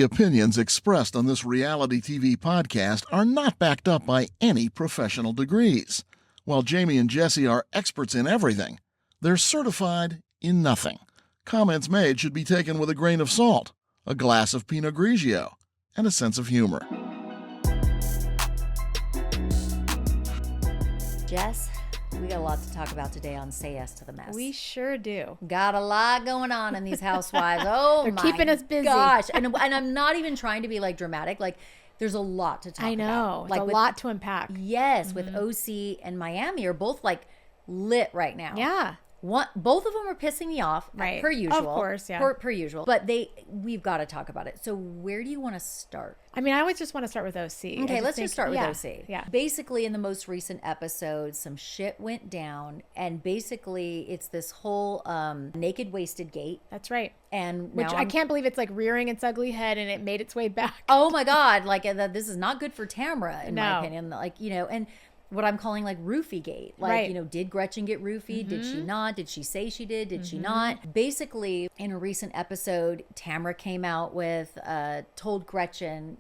opinions expressed on this reality TV podcast are not backed up by any professional degrees. While Jami and Jessi are experts in everything, they're certified in nothing. Comments made should be taken with a grain of salt, a glass of Pinot Grigio, and a sense of humor. Jess, we got a lot to talk about today on Say Yes to the Mess. We sure do. Got a lot going on in these housewives. Oh, They're my keeping us busy. Gosh. And I'm not even trying to be like dramatic. Like, there's a lot to talk about. I know. Like a lot to unpack. Yes, with OC and Miami are both like lit right now. Yeah. Both of them are pissing me off, right? Per usual, of course, yeah, per usual. But we've got to talk about it. So where do you want to start? I mean, I always just want to start with OC. Okay, let's just start with OC. Yeah. Basically, in the most recent episode, some shit went down, and basically, it's this whole naked wasted gate. That's right. And which I can't believe it's like rearing its ugly head, and it made its way back. Oh my God! Like this is not good for Tamra, in my opinion. Like and. What I'm calling like Roffiegate. Like, right. Did Gretchen get roofied? Did she not? Did she say she did? Did she not? Basically, in a recent episode, Tamra came out with, told Gretchen,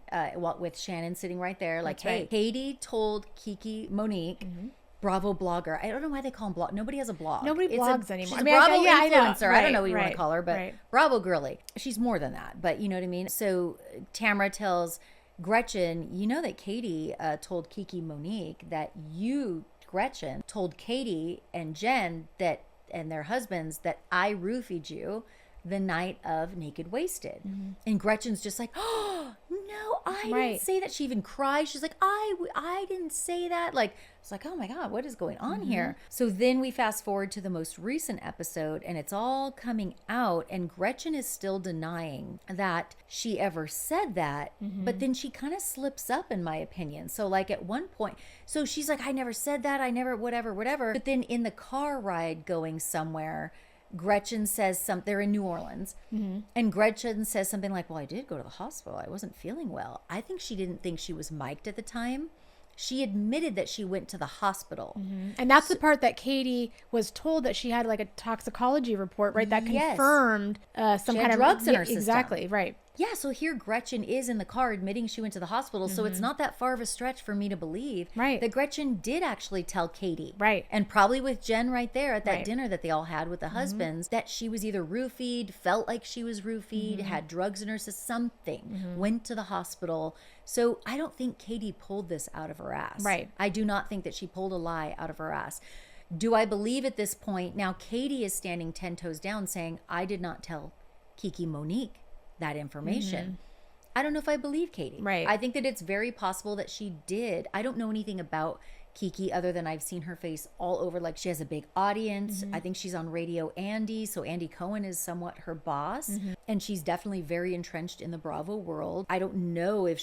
with Shannon sitting right there, like, That's right. Katie told Kiki Monique, Bravo blogger. I don't know why they call him blog. Nobody has a blog. Nobody blogs anymore. She's a Bravo influencer. I know. I don't know what you want to call her, but Bravo girly. She's more than that, but you know what I mean? So Tamra tells Gretchen, you know that Katie told Kiki Monique that you, Gretchen, told Katie and Jen and their husbands that I roofied you the night of Naked Wasted. And Gretchen's just like, oh, no, I didn't say that. She even cries. She's like, I didn't say that. Like, it's like, oh my God, what is going on here? So then we fast forward to the most recent episode and it's all coming out and Gretchen is still denying that she ever said that. But then she kind of slips up, in my opinion. So like at one point, so she's like, I never said that. I never, whatever. But then in the car ride going somewhere, Gretchen says something, they're in New Orleans, and Gretchen says something like, well, I did go to the hospital. I wasn't feeling well. I think she didn't think she was mic'd at the time. She admitted that she went to the hospital. And that's the part that Katie was told that she had like a toxicology report, right? That confirmed some kind of drugs in her system. Exactly, right. Yeah, so here Gretchen is in the car admitting she went to the hospital. So it's not that far of a stretch for me to believe that Gretchen did actually tell Katie. Right. And probably with Jen right there at that dinner that they all had with the husbands, that she was either roofied, felt like she was roofied, had drugs in her system, something, went to the hospital. So I don't think Katie pulled this out of her ass. Right. I do not think that she pulled a lie out of her ass. Do I believe at this point, now Katie is standing 10 toes down saying, I did not tell Kiki Monique that information. I don't know if I believe Katie. Right. I think that it's very possible that she did. I don't know anything about Kiki other than I've seen her face all over. Like she has a big audience. I think she's on Radio Andy. So Andy Cohen is somewhat her boss. And she's definitely very entrenched in the Bravo world. I don't know if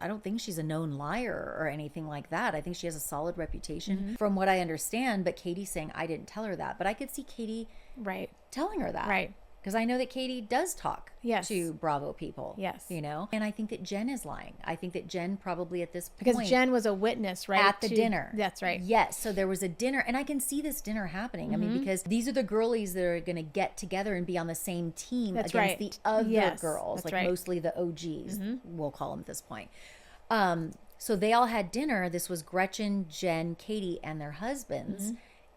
I don't think she's a known liar or anything like that. I think she has a solid reputation from what I understand. But Katie's saying, I didn't tell her that. But I could see Katie telling her that. Right. Because I know that Katie does talk to Bravo people. Yes. And I think that Jen is lying. I think that Jen probably at this point. Because Jen was a witness, right? At the dinner. That's right. Yes. So there was a dinner. And I can see this dinner happening. I mean, because these are the girlies that are going to get together and be on the same team against the other girls. Like mostly the OGs, we'll call them at this point. So they all had dinner. This was Gretchen, Jen, Katie, and their husbands.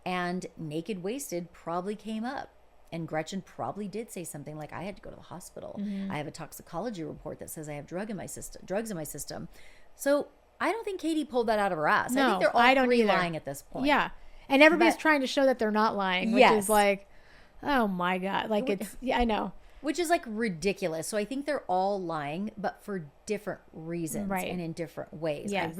And Naked Wasted probably came up. And Gretchen probably did say something like, I had to go to the hospital. I have a toxicology report that says I have drugs in my system. So I don't think Katie pulled that out of her ass. No, I think they're all three lying at this point. Yeah. And everybody's trying to show that they're not lying, which is like, oh my God. Like it's, I know. Which is like ridiculous. So I think they're all lying, but for different reasons and in different ways. Yes.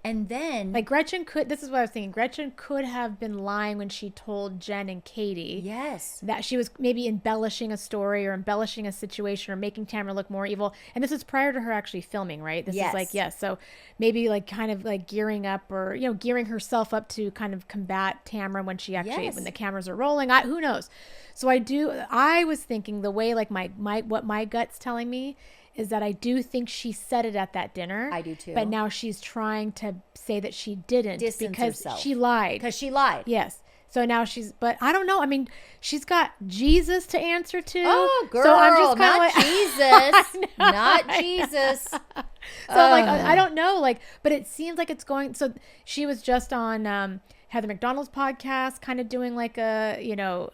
And then like Gretchen this is what I was thinking. Gretchen could have been lying when she told Jen and Katie. Yes. That she was maybe embellishing a story or embellishing a situation or making Tamra look more evil. And this is prior to her actually filming, right? This is like, so maybe like kind of like gearing up or, gearing herself up to kind of combat Tamra when she actually, when the cameras are rolling. Who knows? So I was thinking the way like what my gut's telling me is that I do think she said it at that dinner. I do too. But now she's trying to say that she didn't distance because herself. she lied. Because she lied. Yes. So now but I don't know. I mean, she's got Jesus to answer to. Oh, girl, so I'm just not like, Jesus. Not Jesus. So like, I don't know. Like, but it seems like it's going. So she was just on Heather McDonald's podcast, kind of doing like a,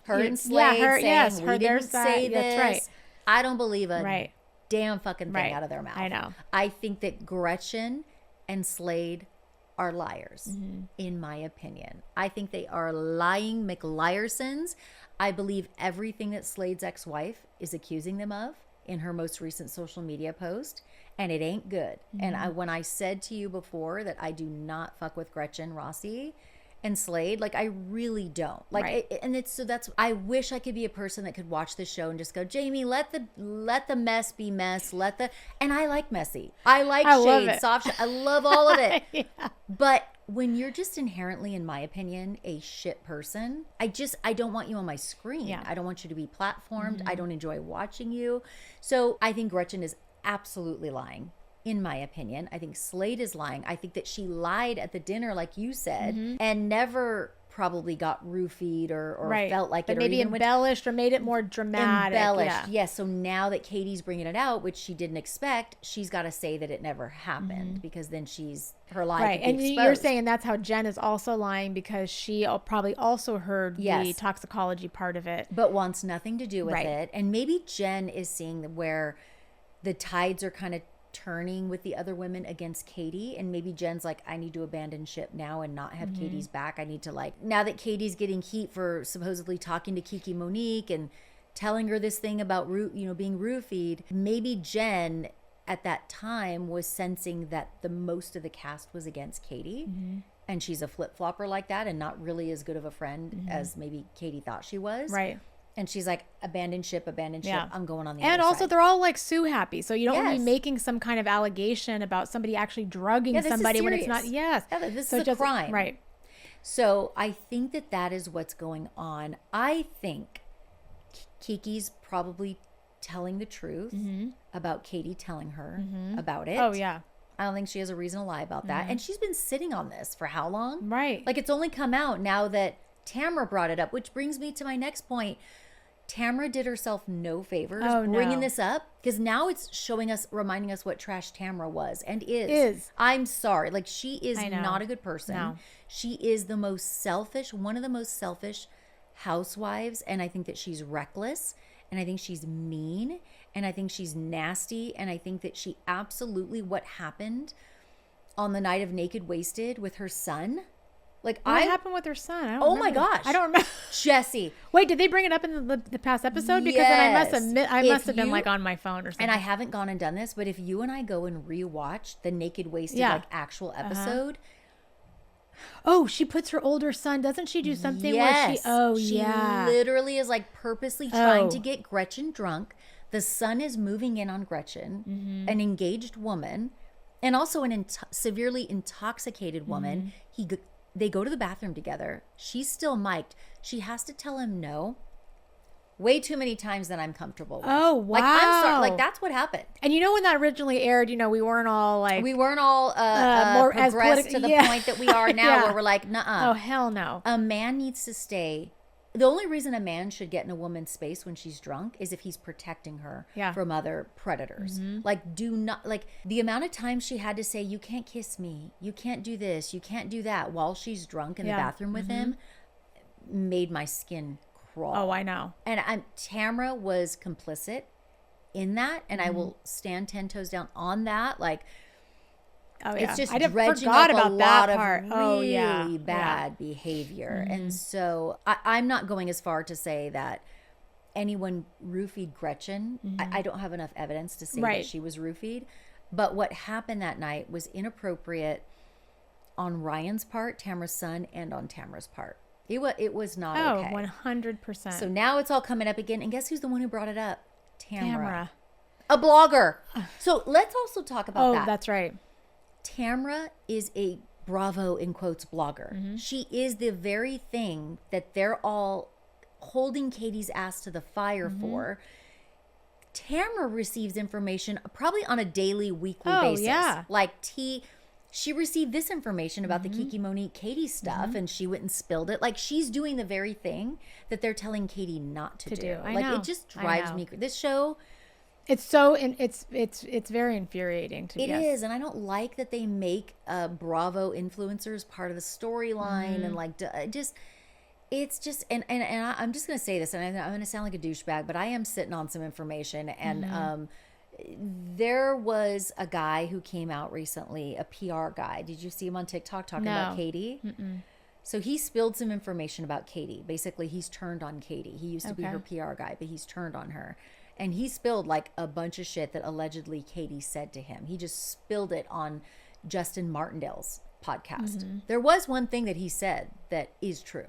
her and Slade saying, we didn't say this. That's right. I don't believe a damn fucking thing out of their mouth. I know. I think that Gretchen and Slade are liars, in my opinion. I think they are lying McLiarsons. I believe everything that Slade's ex-wife is accusing them of in her most recent social media post, and it ain't good. And when I said to you before that I do not fuck with Gretchen Rossi and Slade, like, I really don't. Like, I wish I could be a person that could watch this show and just go, Jamie, let the mess be mess. And I like messy. I like shade, soft. I love all of it. Yeah. But when you're just inherently, in my opinion, a shit person, I don't want you on my screen. Yeah. I don't want you to be platformed. I don't enjoy watching you. So I think Gretchen is absolutely lying. In my opinion, I think Slade is lying. I think that she lied at the dinner, like you said, and never probably got roofied or felt like but it. Maybe embellished or made it more dramatic. Embellished, yes. So now that Katie's bringing it out, which she didn't expect, she's got to say that it never happened because then her lie right. could be And exposed. you're saying that's how Jen is also lying because she probably also heard the toxicology part of it. But wants nothing to do with it. And maybe Jen is seeing where the tides are kind of turning with the other women against Katie, and maybe Jen's like, I need to abandon ship now and not have Katie's back. I need to, now that Katie's getting heat for supposedly talking to Kiki Monique and telling her this thing about being roofied, maybe Jen at that time was sensing that the most of the cast was against Katie, and she's a flip-flopper like that and not really as good of a friend as maybe Katie thought she was. Right. And she's like, abandon ship. Yeah. I'm going on the other side. And also, they're all like sue happy. So you don't want to be making some kind of allegation about somebody actually drugging somebody when it's not. Yes. Yeah, this is a crime. Right. So I think that is what's going on. I think Kiki's probably telling the truth about Katie telling her about it. Oh, yeah. I don't think she has a reason to lie about that. And she's been sitting on this for how long? Right. Like, it's only come out now that Tamra brought it up, which brings me to my next point. Tamra did herself no favors bringing this up, because now it's reminding us what trash Tamra was and is. I'm sorry. Like, she is not a good person. No. She is one of the most selfish housewives. And I think that she's reckless, and I think she's mean, and I think she's nasty. And I think that she absolutely, what happened on the night of Naked Wasted with her son. Like, what happened with her son? I don't oh remember. my gosh. I don't remember. Jessi. Wait, did they bring it up in the past episode? Because then I must have been like on my phone or something. And I haven't gone and done this, but if you and I go and rewatch the Naked Wasted actual episode. Oh, she puts her older son, doesn't she do something where she literally is like purposely trying to get Gretchen drunk. The son is moving in on Gretchen, an engaged woman, and also an severely intoxicated woman. They go to the bathroom together. She's still mic'd. She has to tell him no way too many times than I'm comfortable with. Oh, wow. Like, I'm sorry. Like, that's what happened. And when that originally aired, we weren't all like... We weren't all more progressed to the point that we are now where we're like, nuh-uh. Oh, hell no. A man needs to stay... The only reason a man should get in a woman's space when she's drunk is if he's protecting her from other predators. Like, do not, like, the amount of time she had to say, you can't kiss me, you can't do this, you can't do that, while she's drunk in the bathroom with him, made my skin crawl. Oh, I know. And Tamra was complicit in that, and I will stand 10 toes down on that. Like, it's just dredging up a lot of really bad behavior. And so I'm not going as far to say that anyone roofied Gretchen. I don't have enough evidence to say that she was roofied. But what happened that night was inappropriate on Ryan's part, Tamra's son, and on Tamra's part. It was not okay. 100%. So now it's all coming up again. And guess who's the one who brought it up? Tamra. A blogger. So let's also talk about that. Oh, that's right. Tamra is a Bravo, in quotes, blogger. She is the very thing that they're all holding Katie's ass to the fire for. Tamra receives information probably on a daily, weekly basis. Yeah. Like she received this information about the Kiki, Monique, Katie stuff, and she went and spilled it. Like, she's doing the very thing that they're telling Katie not to do. I like, know. it just drives me. This show, it's so, it's very infuriating to me. It is, and I don't like that they make Bravo influencers part of the storyline, and like, it's just, and I'm just gonna say this, and I'm gonna sound like a douchebag, but I am sitting on some information, and there was a guy who came out recently, a PR guy. Did you see him on TikTok talking about Katie? So he spilled some information about Katie. Basically, he's turned on Katie. He used to be her PR guy, but he's turned on her. And he spilled like a bunch of shit that allegedly Katie said to him. He just spilled it on Justin Martindale's podcast. There was one thing that he said that is true.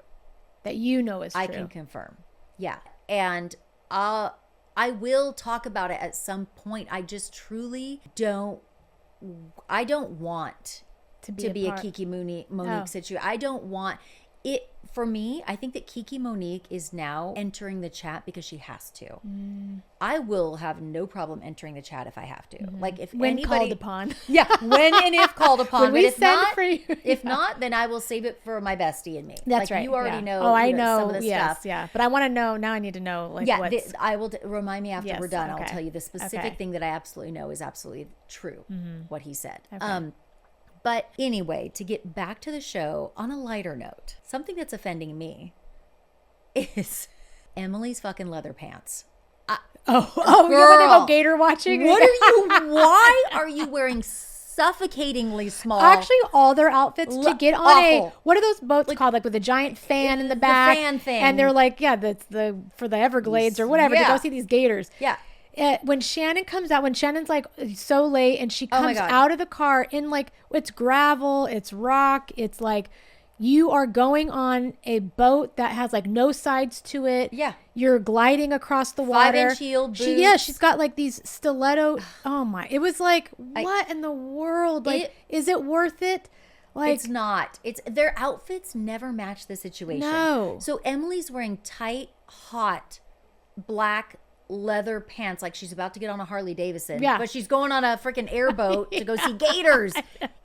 That you know is true. I can confirm. Yeah. And I will talk about it at some point. I just truly don't want to be a Kiki Monique situation. I don't want it. For me, I think that Kiki Monique is now entering the chat because she has to. I will have no problem entering the chat if I have to. Like, if when anybody called upon. Yeah, when and if called upon. When but we if send not, for you. if not, then I will save it for my bestie and me. That's like, right. You already know. Oh, I know. Some of the stuff. Yeah. But I want to know now. I need to know. Like, yeah, what's... I will remind me after Yes, we're done. okay. I'll tell you the specific thing that I absolutely know is absolutely true. What he said. Okay. But anyway, to get back to the show on a lighter note, something that's offending me is Emily's fucking leather pants. Oh, you want to go gator watching? Why are you wearing suffocatingly small? Actually, all their outfits to get on awful. what are those boats called? Like with a giant fan in the back. The fan thing. And they're like, yeah, that's for the Everglades or whatever to go see these gators. Yeah. When Shannon comes out, when Shannon's like so late and she comes God. out of the car in like, it's gravel, it's rock, it's like, you are going on a boat that has like no sides to it. Yeah. You're gliding across the water. 5-inch heel boots. She's got like these stiletto. Oh my. It was like, what in the world? Like, is it worth it? Like, it's not. It's their outfits never match the situation. No. So Emily's wearing tight, hot, black leather pants like she's about to get on a Harley Davidson. Yeah. But she's going on a freaking airboat to go see gators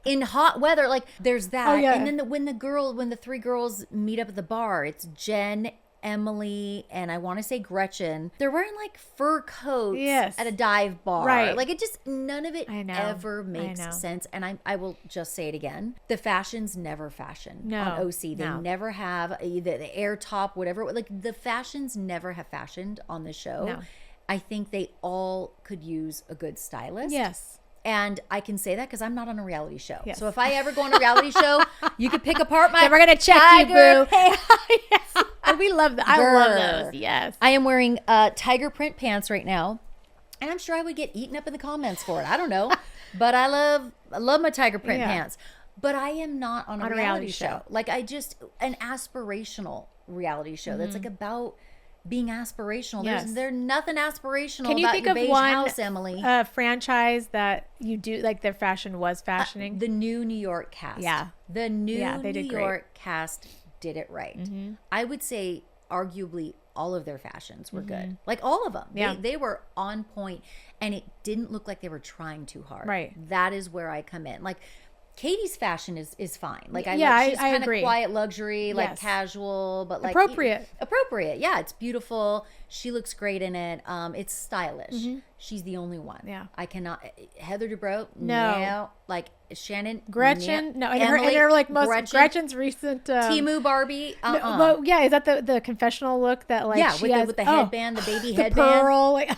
in hot weather. Like, there's that. Oh, yeah. And then when the three girls meet up at the bar, it's Jen, Emily, and I want to say Gretchen. They're wearing like fur coats at a dive bar. Right. Like, it just, none of it ever makes sense. And I will just say it again. The fashions never fashion on OC. They never have the air top, whatever. Like, the fashions never have fashioned on the show. No. I think they all could use a good stylist. yes. And I can say that because I'm not on a reality show. Yes. So if I ever go on a reality show, you could pick apart my. Then we're gonna check tiger you, boo. Yes. And we love that. I love those. Yes. I am wearing tiger print pants right now, and I'm sure I would get eaten up in the comments for it. I don't know, but I love my tiger print pants. But I am not on a reality show. Like, an aspirational reality show that's like about being aspirational. Yes. There's nothing aspirational Can you about think your of beige one house, Emily. Franchise that you do, like their fashion was fashioning? The new New York cast. Yeah. The new they did New great. York cast did it right. I would say arguably all of their fashions were good. Like, all of them. Yeah. They were on point, and it didn't look like they were trying too hard. Right. That is where I come in. Like, Katie's fashion is fine. Like, she's I kind of agree. Quiet luxury, like Yes. casual, but like Appropriate. Appropriate. Yeah, it's beautiful. She looks great in it. It's stylish. She's the only one. Yeah. I cannot. Heather Dubrow. No. Like, Shannon. Gretchen? No. And Emily, her like most Gretchen, Gretchen's recent Timu Barbie. No, but yeah, is that the confessional look that like she has with the headband, the baby the headband. pearl? Like,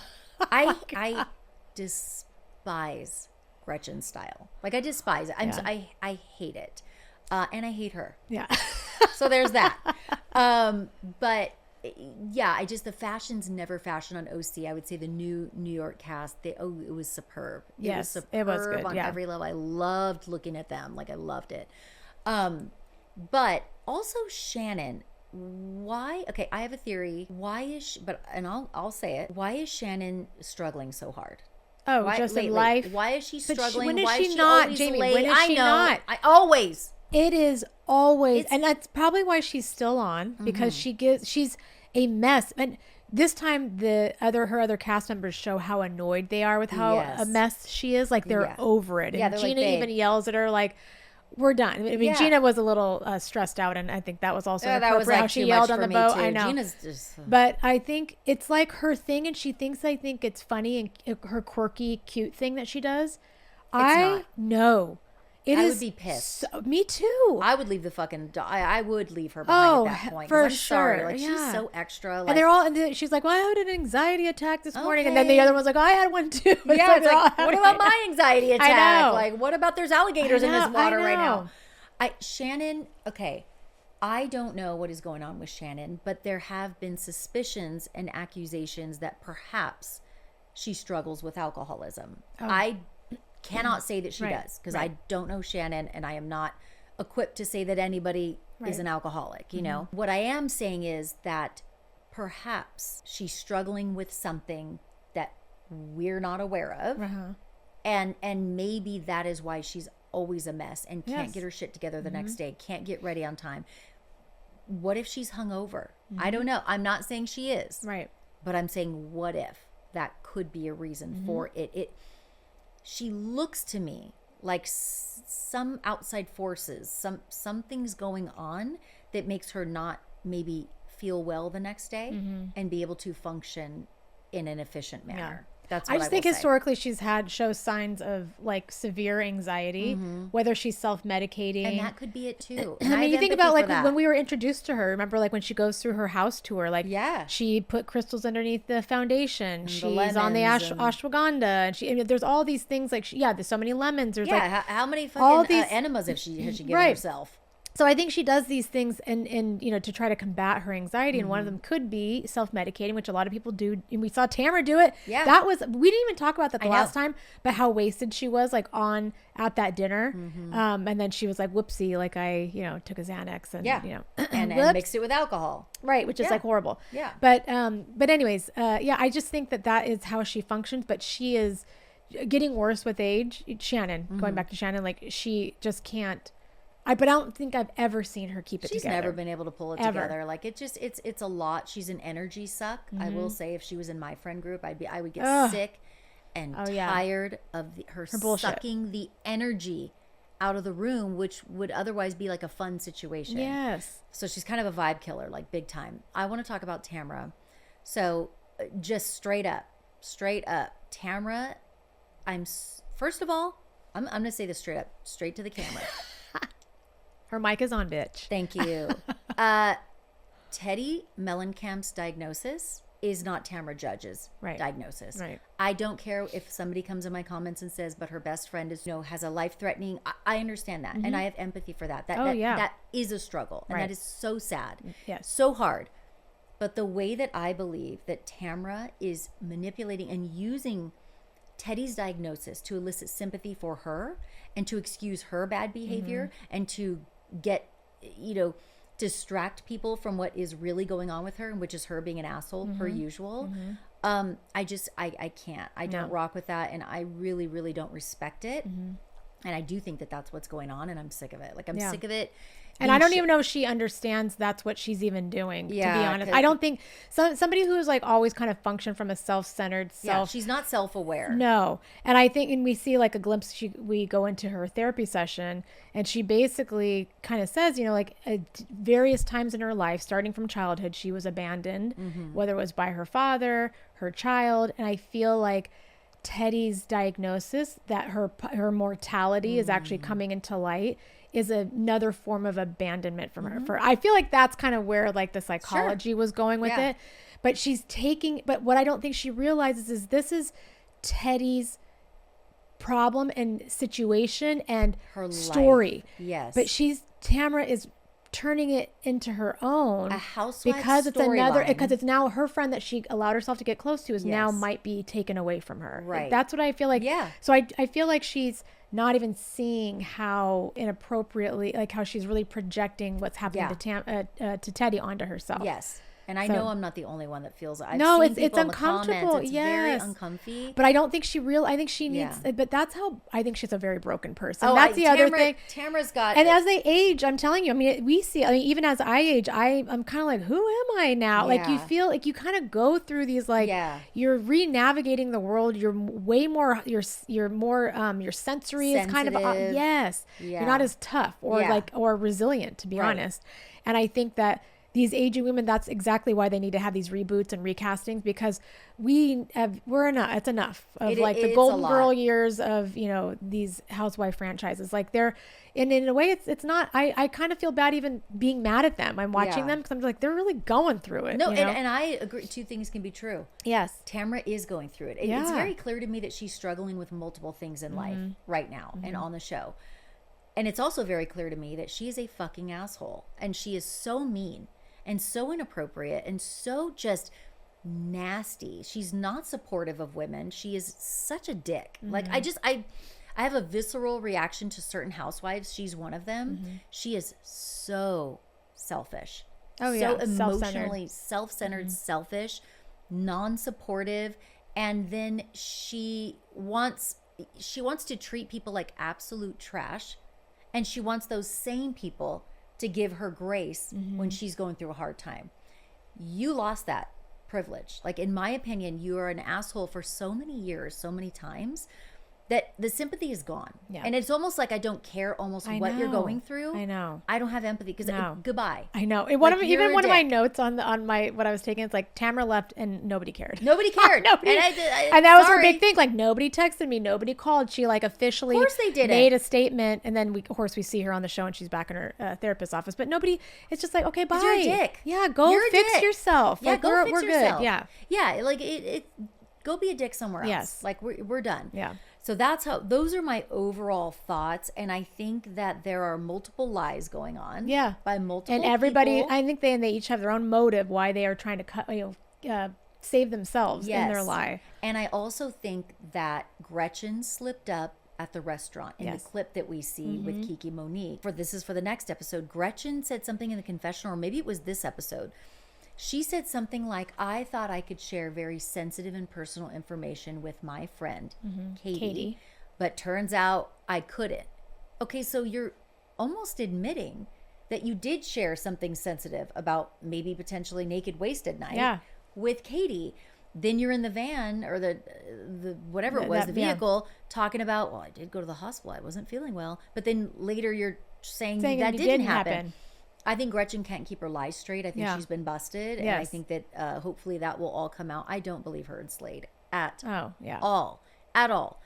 I despise Gretchen's style. Like, I despise it. I hate it, and I hate her. yeah. So there's that. But yeah, the fashions never fashion on OC. I would say the new New York cast, it was superb. Yes, it was superb it was good, on yeah. every level. I loved looking at them. Like, I loved it. But also Shannon. Why? Okay, I have a theory. Why is she? I'll say it. Why is Shannon struggling so hard? Oh, Why, just lately? in life. Why is she But struggling? when is Why she is she not, always Jamie? late? When is I she know. not? I always. It is always, and that's probably why she's still on, because she's a mess. And this time her other cast members show how annoyed they are with how a mess she is. Like they're over it. And Gina even yells at her like, we're done. I mean, Gina was a little stressed out, and I think that was also that was like how she yelled on the boat. Too. I know. Gina's just, but I think it's like her thing, and she thinks I think it's funny and her quirky, cute thing that she does. I know. I would be pissed. Me too. I would leave the fucking. I would leave her behind at that point. For I'm sure. sorry. Like she's so extra. Like, and they're all. And she's like, "Well, I had an anxiety attack this morning," and then the other one's like, "Oh, I had one too." It's like, what about my anxiety attack? I know. Like, what about there's alligators in this water right now? Shannon. Okay, I don't know what is going on with Shannon, but there have been suspicions and accusations that perhaps she struggles with alcoholism. I cannot say that she does because I don't know Shannon, and I am not equipped to say that anybody is an alcoholic. You know, what I am saying is that perhaps she's struggling with something that we're not aware of, and maybe that is why she's always a mess and can't get her shit together the next day, can't get ready on time. What if she's hungover? I don't know. I'm not saying she is, but I'm saying what if that could be a reason for it. She looks to me like some outside forces, something's going on that makes her not maybe feel well the next day and be able to function in an efficient manner. That's what I just think historically she's shows signs of like severe anxiety, whether she's self-medicating. And that could be it too. I mean, you think about like when we were introduced to her, remember like when she goes through her house tour, like she put crystals underneath the foundation. And she's on the ashwagandha, and there's all these things like, there's so many lemons. There's like how many fucking enemas has she given herself? So I think she does these things and you know, to try to combat her anxiety. And one of them could be self-medicating, which a lot of people do. And we saw Tamara do it. Yeah. We didn't even talk about that the last time, but how wasted she was like at that dinner. And then she was like, whoopsie, like I, you know, took a Xanax and, you know, and mixed it with alcohol. Right. Which is like horrible. Yeah. But anyways, I just think that is how she functions, but she is getting worse with age. Shannon, going back to Shannon, like she just can't. But I don't think I've ever seen her keep it together. She's never been able to pull it together. Like it's a lot. She's an energy suck. I will say, if she was in my friend group, I would get sick and tired of her sucking the energy out of the room, which would otherwise be like a fun situation. Yes. So she's kind of a vibe killer, like big time. I want to talk about Tamara. So just straight up, Tamara. First of all, I'm going to say this straight to the camera. Her mic is on, bitch. Thank you. Teddy Mellencamp's diagnosis is not Tamara Judge's diagnosis. Right. I don't care if somebody comes in my comments and says, but her best friend is, has a life-threatening. I understand that, and I have empathy for that. That is a struggle, and that is so sad. Yes. So hard. But the way that I believe that Tamara is manipulating and using Teddy's diagnosis to elicit sympathy for her and to excuse her bad behavior and to get, distract people from what is really going on with her, which is her being an asshole per usual. I can't. I don't rock with that, and I really, really don't respect it. And I do think that that's what's going on, and I'm sick of it. Like, I'm sick of it. And I don't even know if she understands that's what she's even doing, to be honest. I don't think somebody who's like always kind of functioned from a self-centered self. She's not self-aware. No. And I think, and we see like a glimpse, we go into her therapy session and she basically kind of says, various times in her life, starting from childhood, she was abandoned, whether it was by her father, her child. And I feel like Teddy's diagnosis that her mortality is actually coming into light is another form of abandonment from her. I feel like that's kind of where like the psychology was going with it. But but what I don't think she realizes is this is Teddy's problem and situation and her story. Life. Yes. But Tamara is turning it into her own, a housewife because it's now her friend that she allowed herself to get close to is now might be taken away from her. Right. That's what I feel like. Yeah. So I feel like she's not even seeing how inappropriately, like how she's really projecting what's happening to Teddy onto herself. Yes. And I know I'm not the only one that feels it. I've no, seen it's people in uncomfortable. The comments. It's very Yes. uncomfy. But I don't think I think she needs, but that's how, I think she's a very broken person. Oh, that's the other thing. Tamara's got. And as they age, I'm telling you, I mean, even as I age, I'm kind of like, who am I now? Like, you feel like you kind of go through these, like, you're re-navigating the world. You're way more, you're more, your sensory is kind of, you're not as tough or resilient, to be honest. And I think that these aging women, that's exactly why they need to have these reboots and recastings, because we're enough. It's enough of the Golden Girl years of, you know, these housewife franchises. Like, they're, and in a way, it's not, I kind of feel bad even being mad at them. I'm watching them because I'm like, they're really going through it. No, you know? and I agree. Two things can be true. Yes. Tamara is going through it. It's very clear to me that she's struggling with multiple things in life right now and on the show. And it's also very clear to me that she is a fucking asshole. And she is so mean and so inappropriate and so nasty. She's not supportive of women. She is such a dick. Like, I have a visceral reaction to certain housewives. She's one of them. She is so selfish. So emotionally self-centered, selfish, non-supportive. And then she wants to treat people like absolute trash. And she wants those same people to give her grace when she's going through a hard time. You lost that privilege. Like, in my opinion, you are an asshole for so many years, so many times, that the sympathy is gone. Yeah. And it's almost like I don't care what you're going through. I know. I don't have empathy because goodbye. I know. One of my notes on my what I was taking, it's like, Tamara left and nobody cared. Nobody cared. And that was her big thing. Like, nobody texted me, nobody called. She, like, officially of course they did made a statement, and then we see her on the show and she's back in her therapist's office. But nobody, it's just like, okay, bye. You're a dick. Yeah, go fix yourself. Yeah, like, go fix yourself. Good. Yeah. Yeah, like go be a dick somewhere else. Yes. Like, we're done. Yeah. So those are my overall thoughts. And I think that there are multiple lies going on. Yeah. By multiple people. And everybody, I think they each have their own motive why they are trying to save themselves in their lie. And I also think that Gretchen slipped up at the restaurant in the clip that we see with Kiki Monique. This is for the next episode. Gretchen said something in the confessional, or maybe it was this episode. She said something like, I thought I could share very sensitive and personal information with my friend, Katie, but turns out I couldn't. Okay, so you're almost admitting that you did share something sensitive about maybe potentially naked wasted night with Katie. Then you're in the van or the whatever it was, the vehicle, talking about, well, I did go to the hospital. I wasn't feeling well. But then later you're saying that didn't happen. I think Gretchen can't keep her lies straight. I think she's been busted. And I think that hopefully that will all come out. I don't believe her and Slade at all. At all.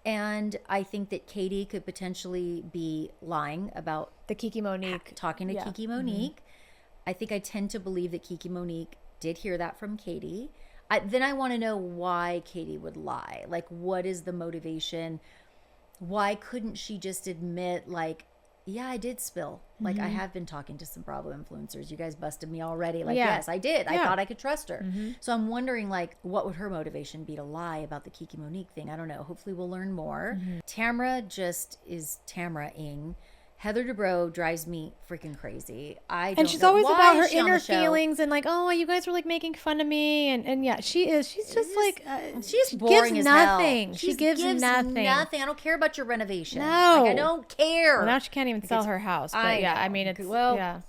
And I think that Katie could potentially be lying about the Kiki Monique. Talking to Kiki Monique. I think I tend to believe that Kiki Monique did hear that from Katie. Then I want to know why Katie would lie. Like, what is the motivation? Why couldn't she just admit, like, yeah, I did spill. Like, I have been talking to some Bravo influencers. You guys busted me already. Like, yes, I did. I thought I could trust her. So I'm wondering, like, what would her motivation be to lie about the Kiki Monique thing? I don't know. Hopefully we'll learn more. Tamara just is Tamara-ing. Heather Dubrow drives me freaking crazy. And she's always about her inner feelings and like, oh, you guys were like making fun of me. And yeah, she is. She's just like, she's boring as hell. She gives nothing. I don't care about your renovation. No. Like, I don't care. Well, now she can't even sell her house. But I mean,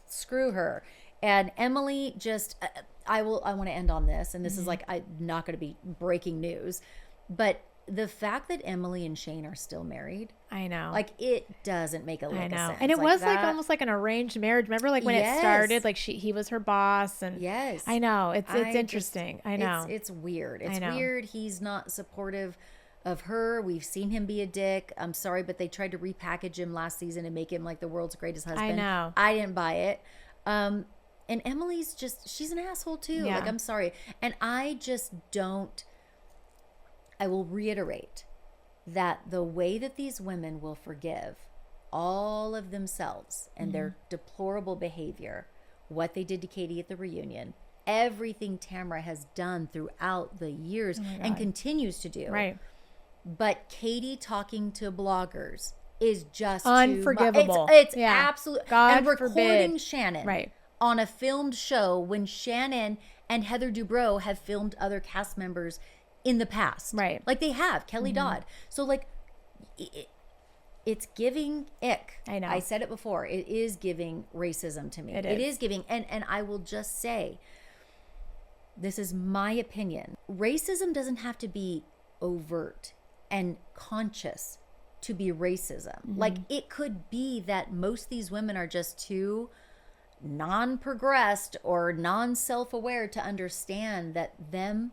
screw her. And Emily just, I want to end on this. And this is like, I'm not going to be breaking news, but the fact that Emily and Shane are still married, I know, like, it doesn't make a lick of sense. And it was like almost like an arranged marriage. Remember, like when it started, like he was her boss, and I know it's interesting. I know it's weird. It's weird. He's not supportive of her. We've seen him be a dick. I'm sorry, but they tried to repackage him last season and make him like the world's greatest husband. I know. I didn't buy it. And Emily's she's an asshole too. Yeah. Like, I'm sorry, and I just don't. I will reiterate that the way that these women will forgive all of themselves and their deplorable behavior, what they did to Katie at the reunion, everything Tamara has done throughout the years and continues to do. Right. But Katie talking to bloggers is just unforgivable. It's absolute. God and recording forbid. Shannon. Right. on a filmed show when Shannon and Heather Dubrow have filmed other cast members in the past. Right. Like they have, Kelly Dodd. So like it's giving ick. I know. I said it before. It is giving racism to me. It is giving. And I will just say, this is my opinion. Racism doesn't have to be overt and conscious to be racism. Like it could be that most of these women are just too non-progressed or non-self-aware to understand that them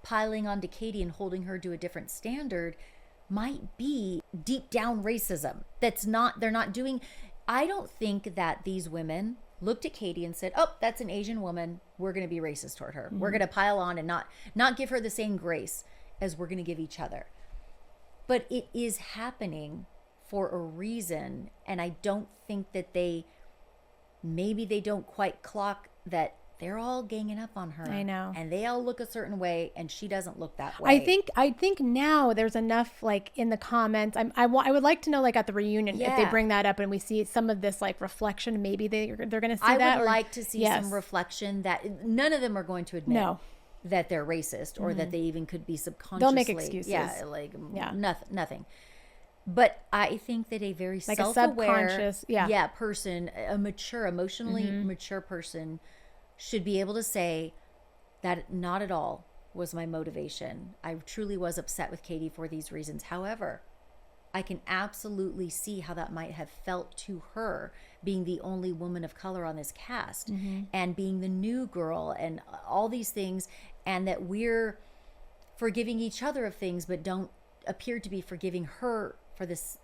piling onto Katie and holding her to a different standard might be deep down racism. They're not doing. I don't think that these women looked at Katie and said, oh, that's an Asian woman, we're going to be racist toward her. We're going to pile on and not give her the same grace as we're going to give each other. But it is happening for a reason, and I don't think that maybe they don't quite clock that they're all ganging up on her. I know. And they all look a certain way, and she doesn't look that way. I think now there's enough like in the comments. I would like to know like at the reunion if they bring that up and we see some of this like reflection. Maybe they're going to see that. I would like to see some reflection that none of them are going to admit that they're racist or that they even could be subconsciously. They'll make excuses. Nothing. But I think that a very like self-aware, person, a mature, emotionally mature person, should be able to say that not at all was my motivation. I truly was upset with Katie for these reasons. However, I can absolutely see how that might have felt to her, being the only woman of color on this cast and being the new girl and all these things, and that we're forgiving each other of things but don't appear to be forgiving her for this,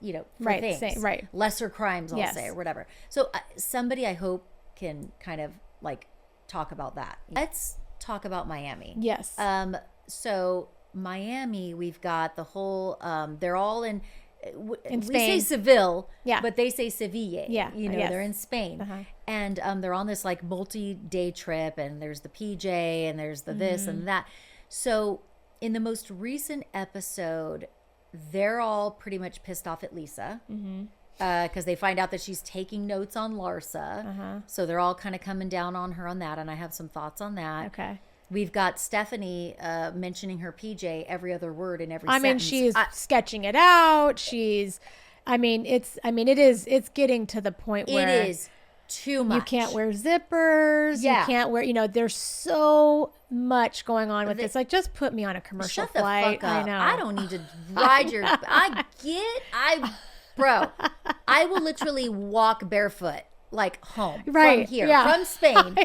for things. Lesser crimes, I'll say, or whatever. So somebody I hope can kind of like talk about that. Let's talk about Miami. Yes. So Miami, we've got the whole, they're all in Spain. We say Seville, but they say Seville. Yeah. They're in Spain. And they're on this like multi-day trip, and there's the PJ and there's the this and that. So in the most recent episode, they're all pretty much pissed off at Lisa. Because they find out that she's taking notes on Larsa. So they're all kind of coming down on her on that. And I have some thoughts on that. Okay. We've got Stephanie mentioning her PJ every other word in every sentence. I mean, she's sketching it out. It's getting to the point where it is too much. You can't wear zippers. You can't wear, there's so much going on with this. Like, just put me on a commercial flight. The fuck up. I know. I don't need to ride your, bro, I will literally walk barefoot like home from here, from Spain,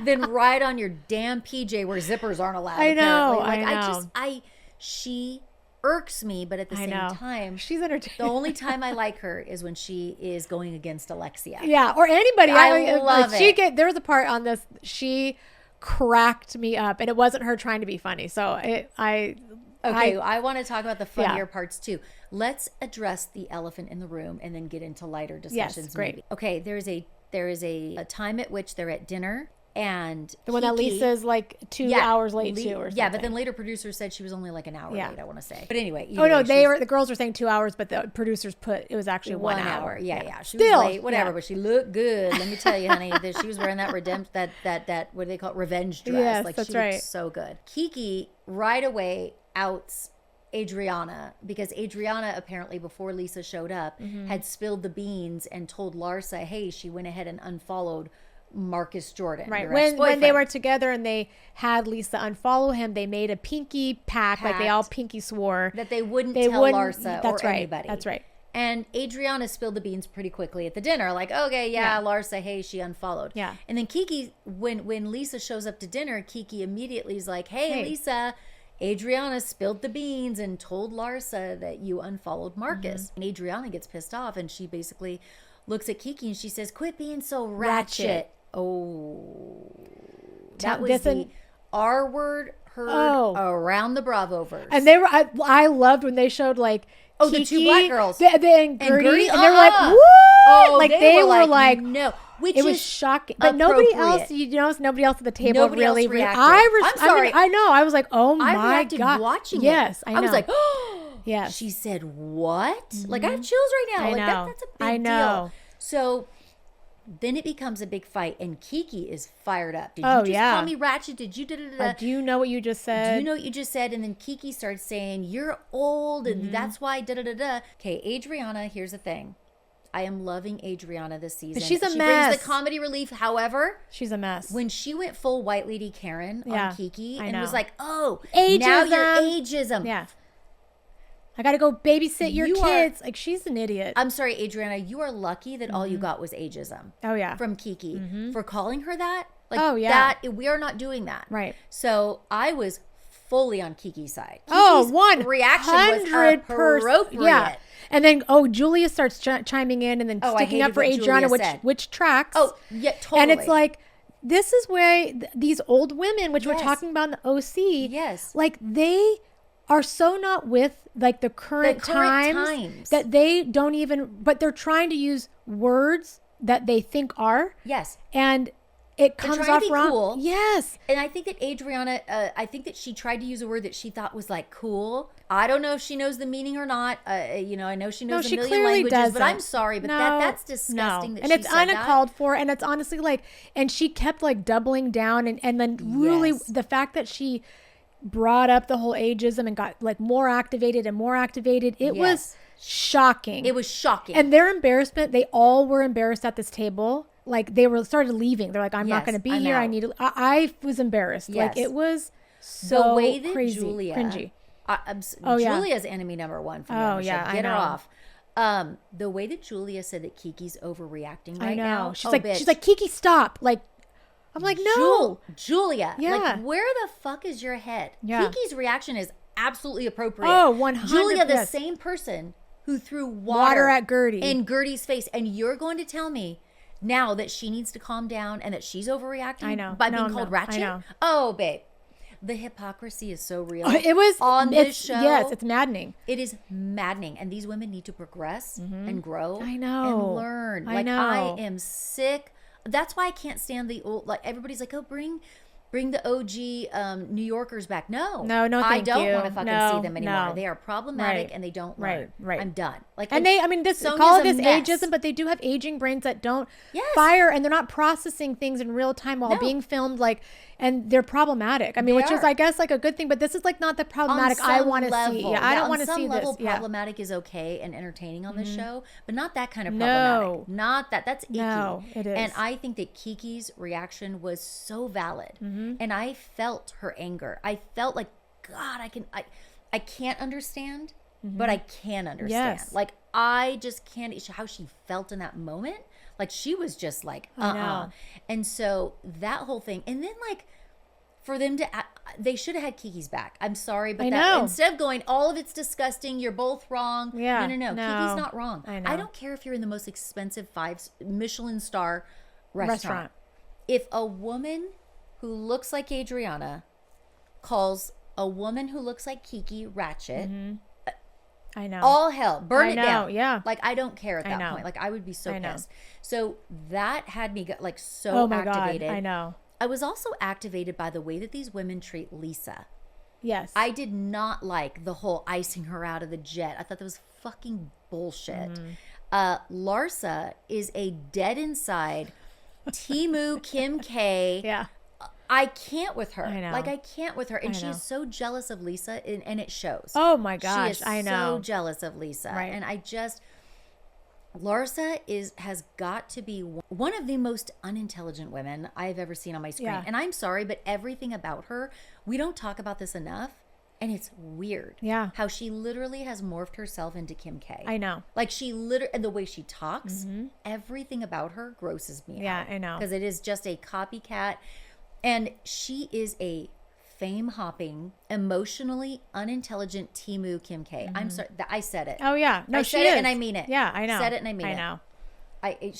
then ride on your damn PJ where zippers aren't allowed. I know. Apparently. I know. She irks me, but at the same time, she's entertaining. The only time I like her is when she is going against Alexia. Yeah, or anybody. I love it. There was a part on this. She cracked me up, and it wasn't her trying to be funny. So I want to talk about the funnier parts too. Let's address the elephant in the room and then get into lighter discussions. Yes, great. Maybe. Okay, there is a time at which they're at dinner, and the one that Lisa's like 2 hours late too, or something. Yeah, but then later producers said she was only like an hour late, I want to say. But anyway. The girls were saying 2 hours, but the producers put it was actually 1 hour. Yeah. She was late, whatever, but she looked good. Let me tell you, honey, that she was wearing that that what do they call it, revenge dress. Yes, like that's she looked so good. Kiki right away outs Adriana, because Adriana apparently before Lisa showed up had spilled the beans and told Larsa, hey, she went ahead and unfollowed Marcus Jordan. Right. When they were together and they had Lisa unfollow him, they made a pinky pact, like they all pinky swore that they wouldn't tell Larsa or anybody. That's right. And Adriana spilled the beans pretty quickly at the dinner. Like, okay, Larsa, hey, she unfollowed. Yeah. And then Kiki, when Lisa shows up to dinner, Kiki immediately is like, hey. Lisa, Adriana spilled the beans and told Larsa that you unfollowed Marcus. And Adriana gets pissed off, and she basically looks at Kiki and she says, quit being so ratchet. Oh, that was the R word heard around the Bravoverse. And they were, I loved when they showed like, Kiki, the two black girls, and Gertie, and they were like, what? Like they were like, no. It was shocking, but nobody else. Nobody else at the table really reacted. I'm sorry. I know. I was like, oh my god, watching yes, it. I was like, oh, yes. She said what? Like I have chills right now. I know. That's a big deal. I know. So Then it becomes a big fight, and Kiki is fired up. Did Oh, you just yeah. call me ratchet? Did you da-da-da-da? Do you know what you just said? Do you know what you just said? And then Kiki starts saying, you're old, and that's why da-da-da-da. Okay, Adriana, here's the thing. I am loving Adriana this season. She's a she mess. brings the comedy relief. However, she's a mess. when she went full white lady Karen Yeah, on Kiki I and know. was like, oh, Ageism. now you're ageism. Yeah. I got to go babysit your You are- kids. Like, she's an idiot. I'm sorry, Adriana, you are lucky that all you got was ageism. Oh, yeah. From Kiki. For calling her that. Like, Oh, yeah. that, we are not doing that. Right. So I was fully on Kiki's side. Oh, Kiki's 100%. reaction was appropriate. Yeah. And then, Julia starts chiming in and then Oh, I sticking up hated for what Adriana, Julia said. which tracks. Oh, yeah, totally. And it's like, this is where these old women, which we're Yes. talking about in the OC, Yes. like they are so not with like the current times that they don't even, but they're trying to use words that they think are. Yes. And it They're comes trying off to be wrong. cool. Yes. And I think that Adriana, I think that she tried to use a word that she thought was like cool. I don't know if she knows the meaning or not. I know she knows a she million clearly languages, doesn't. but I'm sorry, but that's disgusting. No. That And she it's said uncalled for. And it's honestly like, and she kept like doubling down and then really Yes. the fact that she brought up the whole ageism and got like more activated. It Yes. was shocking. It was shocking. And their embarrassment, they all were embarrassed at this table. Like they started leaving. They're like, I'm not Yes, going to be I'm here. out. I need to. I was embarrassed. Yes. Like it was so the way that crazy, Julia, cringy. Oh, yeah. Julia's enemy number one for me. Oh, on the show. yeah, I Get her know. off. The way that Julia said that Kiki's overreacting right I know. now. She's bitch. she's like, Kiki, stop. Like, I'm like, no. Julia. Yeah. Like, where the fuck is your head? Yeah. Kiki's reaction is absolutely appropriate. Oh, 100%. Julia, the same person who threw Water at Gertie. in Gertie's face, and you're going to tell me now that she needs to calm down and that she's overreacting I know. by No, being I'm called not. I ratchet? know. Oh, babe. The hypocrisy is so real. It was on this show. Yes, it's maddening. It is maddening, and these women need to progress and grow. I know. and learn. I Like know. I am sick. That's why I can't stand the old. Like everybody's like, oh, bring the OG New Yorkers back. No, No, I thank don't you. want to fucking No, see them anymore. no. They are problematic Right. and they don't Right, learn. right. I'm done. Like, And they, I mean, this Sonya's call a this mess. ageism, but they do have aging brains that don't Yes. fire, and they're not processing things in real time while No. being filmed. Like, and they're problematic. I mean, They which is, are. I guess, like a good thing. But this is like not the problematic I want to see. Yeah, I don't want to see On some level, this. Yeah. problematic is okay and entertaining on this show, but not that kind of No. problematic. Not that. That's icky. No, it is. And I think that Kiki's reaction was so valid, and I felt her anger. I felt like, God, I can't understand, but I can understand. Yes. Like I just can't. How she felt in that moment. Like she was just like, I know. And so that whole thing, and then like for them to, they should have had Kiki's back. I'm sorry, but I that know. instead of going, all of it's disgusting, you're both wrong. Yeah, No. no. Kiki's not wrong. I know. I don't care if you're in the most expensive Michelin star restaurant. Restaurant. If a woman who looks like Adriana calls a woman who looks like Kiki ratchet, I know. all hell, burn I it know, down. yeah. Like I don't care at I that know. point. Like I would be so I know. pissed. So that had me like so Oh my activated. God. I know. I was also activated by the way that these women treat Lisa. Yes. I did not like the whole icing her out of the jet. I thought that was fucking bullshit. Larsa is a dead inside Temu Kim K. Yeah. I can't with her. I know. Like I can't with her, and I she know. is so jealous of Lisa, and it shows. Oh my gosh. She is I know. so jealous of Lisa, Right. and I just Larsa has got to be one of the most unintelligent women I've ever seen on my screen. Yeah. And I'm sorry, but everything about her, we don't talk about this enough, and it's weird. Yeah. How she literally has morphed herself into Kim K. I know. Like she literally, and the way she talks, everything about her grosses me Yeah, out. I know. Because it is just a copycat. And she is a fame hopping, emotionally unintelligent Temu Kim K. I'm sorry, I said it. Oh yeah. No, I she said it is. and I mean it. Yeah, I know. Said it and I mean I it. know.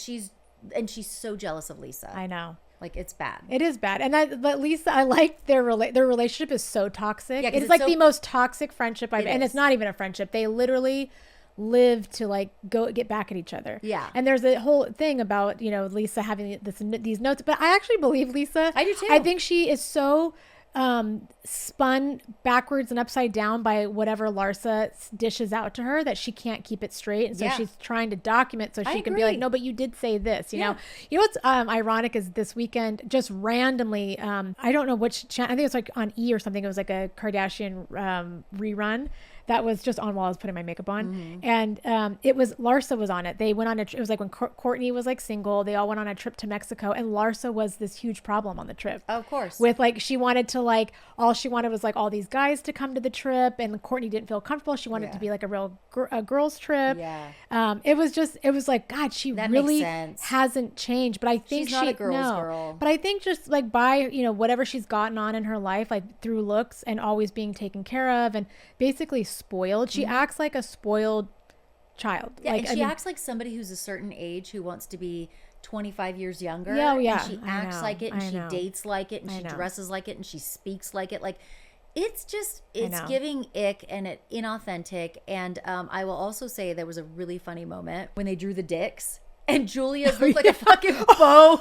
She's so jealous of Lisa. I know. Like it's bad. It is bad, but Lisa, I like their relationship is so toxic. Yeah, 'cause it is it's like so- the most toxic friendship I've, It and is. it's not even a friendship. They literally live to like go get back at each other. Yeah. And there's a whole thing about Lisa having these notes, but I actually believe Lisa. I do too. I think she is so spun backwards and upside down by whatever Larsa dishes out to her, that she can't keep it straight. And so she's trying to document so she can be like, no, but you did say this, you know? You know what's ironic is this weekend, just randomly, I don't know which channel, I think it's like on E or something. It was like a Kardashian rerun that was just on while I was putting my makeup on. And it was, Larsa was on it. They went on it was like when Courtney was like single, they all went on a trip to Mexico, and Larsa was this huge problem on the trip. Of course. With like, she wanted to like, all she wanted was like all these guys to come to the trip, and Courtney didn't feel comfortable. She wanted it to be like a real girls trip. It was like, God, she really hasn't changed. But I think she's not a girl's girl. But I think just like by, you know, whatever she's gotten on in her life, like through looks and always being taken care of and basically spoiled, she acts like a spoiled child. Yeah, like, and she acts like somebody who's a certain age who wants to be 25 years younger. And she acts like it, and she dates like it, and she dresses like it, and she speaks like it. Like, it's just, it's giving ick and it inauthentic. And I will also say there was a really funny moment when they drew the dicks, and Julia's looked like a fucking bow.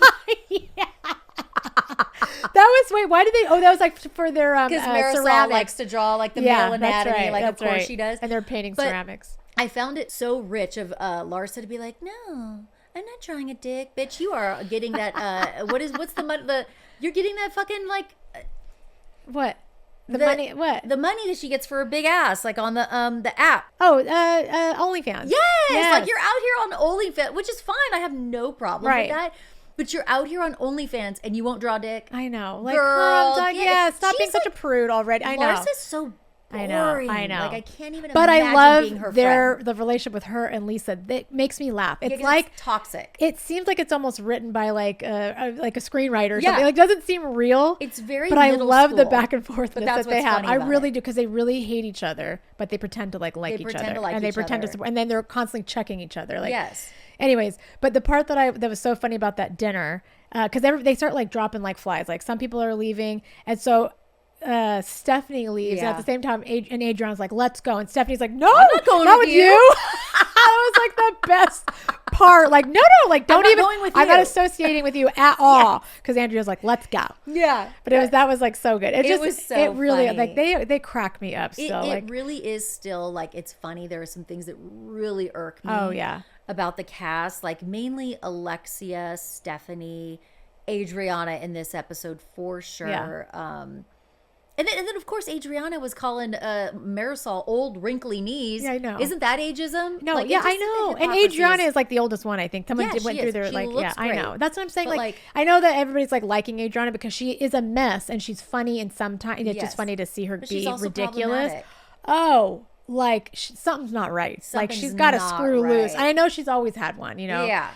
That was, wait, why did they, that was like for their because Marisol ceramics. likes to draw like the male anatomy, right, like of course she does. And they're painting ceramics. I found it so rich of Larsa to be like, no, I'm not drawing a dick, bitch. You are getting that, what's the you're getting that fucking like. What? The money, what? The money that she gets for a big ass, like on the app. Oh, OnlyFans. Yes, like you're out here on OnlyFans, which is fine. I have no problem with that. But you're out here on OnlyFans and you won't draw dick. I know. Like, girl, stop being such a prude already. I know. Larsa's so boring. I know. Like, I can't even but imagine I love being her friend. the relationship with her and Lisa. That makes me laugh. It's like it's toxic. It seems like it's almost written by like a screenwriter or something. Like, it doesn't seem real. It's very But I love school. the back and forth that they have. I really do, because they really hate each other, but they pretend to like each other. And they pretend to support, and then they're constantly checking each other. Like, yes. Anyways, but the part that was so funny about that dinner, because they start like dropping like flies. Like, some people are leaving, and so Stephanie leaves, and at the same time and Adriana's like, let's go, and Stephanie's like, no, I'm not going with you. That was like the best part. Like, no, like, don't even going with you. I'm not associating with you at all, because Andrea's like, let's go. But that was like so good. It was so it really funny. Like they crack me up still. It really is still like, it's funny. There are some things that really irk me about the cast, like mainly Alexia, Stephanie, Adriana in this episode for sure. And then, of course, Adriana was calling Marisol old wrinkly knees. Yeah, I know. Isn't that ageism? No, like, I know. And Adriana is like the oldest one, I think. Someone went through their, like, great. I know. That's what I'm saying. Like, I know that everybody's like liking Adriana because she is a mess and she's funny, and sometimes it's just funny to see her be ridiculous. Oh, like something's not right. Like, she's got a screw loose. I know she's always had one, you know? Yeah.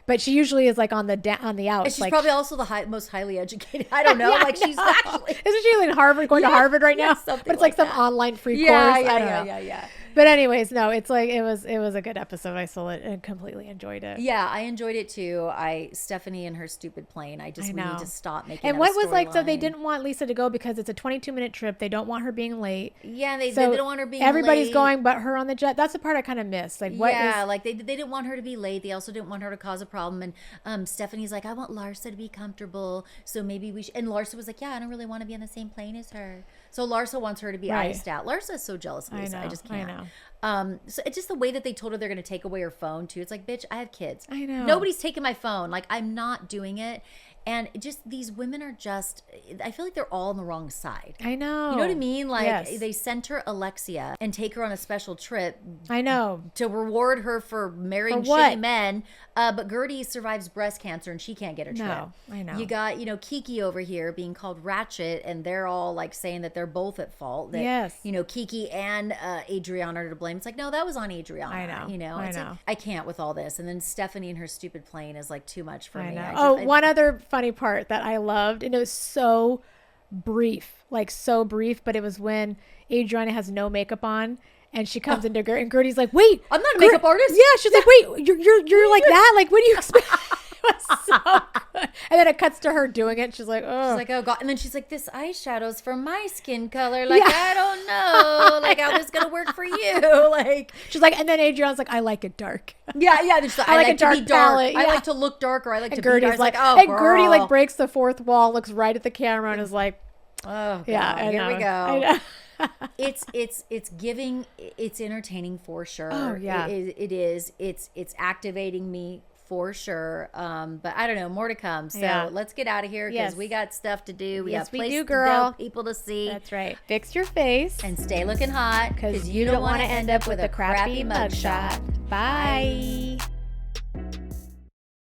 But she usually is like on the out. And she's probably also the most highly educated. I don't know. Like, she's actually. Isn't she in Harvard, going to Harvard right now? But it's like some online free course. Yeah. But anyways, no, it's like it was a good episode. I saw it and completely enjoyed it. Yeah, I enjoyed it too. Stephanie and her stupid plane. We need to stop making. And what was like, so they didn't want Lisa to go because it's a 22-minute trip. They don't want her being late. Yeah, they don't want her being everybody's late. going but her on the jet. That's the part I kind of missed. Like, what like they didn't want her to be late. They also didn't want her to cause a problem. And Stephanie's like, I want Larsa to be comfortable, so maybe we should. And Larsa was like, yeah, I don't really want to be on the same plane as her. So Larsa wants her to be iced out. Larsa is so jealous of Lisa. I just can't. I know. So it's just the way that they told her they're going to take away her phone too. It's like, bitch, I have kids. I know. Nobody's taking my phone. Like, I'm not doing it. And just these women are just, I feel like they're all on the wrong side. I know. You know what I mean? Like, they sent her Alexia and take her on a special trip. I know. To reward her for marrying shitty men. But Gertie survives breast cancer and she can't get her trip. No, I know. You got, Kiki over here being called ratchet, and they're all like saying that they're both at fault. That, Kiki and Adriana are to blame. It's like, no, that was on Adriana. I know. I know. Like, I can't with all this. And then Stephanie and her stupid plane is like too much for me. I know. One other funny part that I loved, and it was so brief, but it was when Adriana has no makeup on and she comes into Gertie, and Gertie's like, wait, I'm not a makeup artist. Yeah, she's like, wait, you're like that? Like, what do you expect? It was so good. And then it cuts to her doing it. She's like, oh. She's like, oh God. And then she's like, this eyeshadow's for my skin color. Like, I don't know. Like, how this going to work for you? Like, she's like, and then Adriana's like, I like it dark. Yeah. Like, I like to be dark. Palette, I like to look darker. I like to Gertie's be dark. Like, oh, and girl. Gertie like breaks the fourth wall, looks right at the camera and is like, Oh, God. Yeah, Here we go. I know. It's giving, it's entertaining for sure. Oh, yeah. It is. It's activating me for sure. But I don't know, more to come. So let's get out of here because we got stuff to do. We got places to go, people to see. That's right. Fix your face. And stay looking hot because you don't want to end up with a crappy mugshot. Bye.